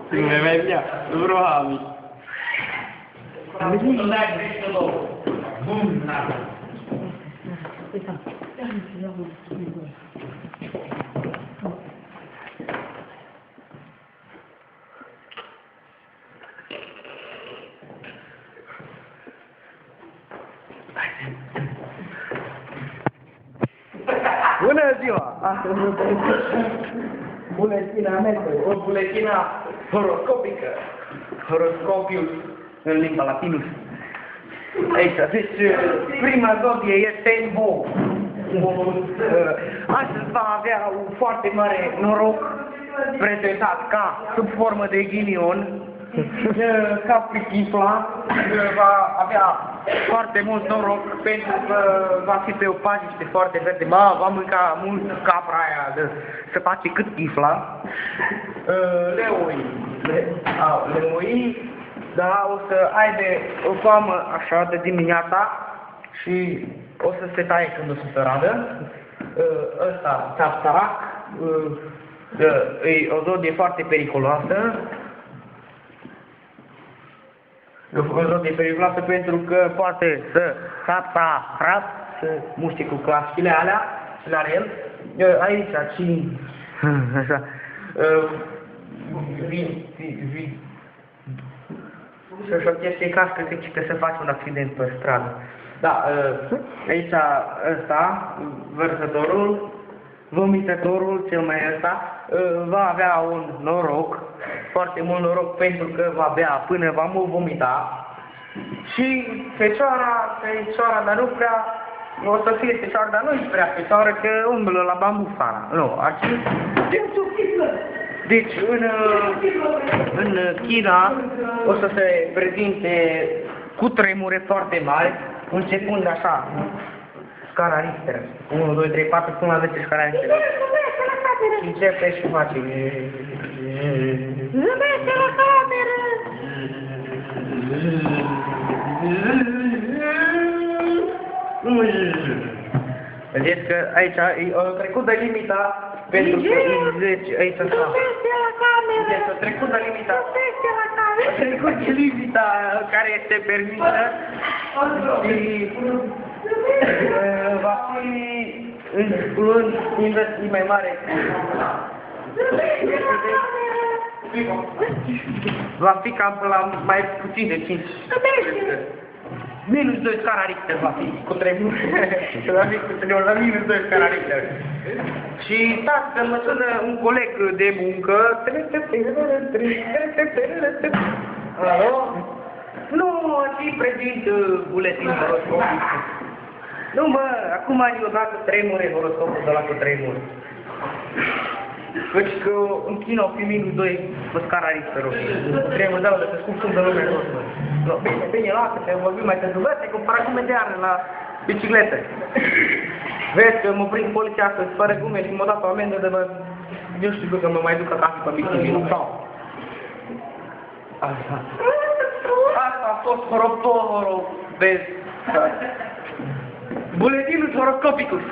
Nu mi mai vrea, nu vreau Ami. Bună ziua! Buletina mea, o buletina horoscopică. Horoscopius în limba latină. Aici, deci prima zodie este în bou. Astăzi va avea un foarte mare noroc prezentat ca sub formă de ghinion, ca pe chifla, va avea foarte mult noroc pentru că va fi pe o pajiște foarte verde. Va mânca mult capra aia să face cât chifla. Leoi, da, o să aibă o foamă așa de dimineața și o să se taie când o să se radă. Ăsta, Țapțarac, e o zodie foarte periculoasă. O zodie periculoasă pentru că poate să să muște cu clasicile alea și la el. Aici, așa, și așa o chestie cască că se face un accident pe stradă. Da, aici ăsta, vărsătorul, vomitătorul, cel mai ăsta, va avea un noroc, foarte mult noroc pentru că va bea până va vomita. Și fecioara, dar nu prea, o să fie fecioară, dar nu-i prea fecioară, că umblă la bambufara. Nu, deci, în China o să se prezinte cu tremure foarte mari, începând așa, scara Richter, 1, 2, 3, 4, până la 10 scara Richter. Și începe și face. Zâmbește la cameră! Vedeți că aici a trecut de limita, pentru că aici s-a. Zâmbește la cameră! Deci a trecut de limita. Zâmbește la cameră! A trecut de limita care este permisă și va fi în curând investiții mai mare. Zâmbește la cameră! Va fi cam la mai puțin de 5. Minus 2 scara Richter va fi cu tremur. Va fi cu tremur la minus 2 scara Richter. Și dacă mă sună un coleg de muncă. Alo? Nu, și prezint buletin horoscopic. Nu mă, acum ai odată tremure horoscopul de la cu tremur. Căci că închină pe minus 2 pe scara Richter. Tremur, da, să scump sunt de lumea noastră. Bine, lasă-te, vorbim mai târziu. Vezi, cu paragume de iarnă la bicicletă. Vezi că mă prind poliția astăzi fără gume și m-a dat o amendă de bă... Eu știu că mă mai duc acasă pe bicicletă. Așa. Asta a fost vezi. Buletinul horoscopicus.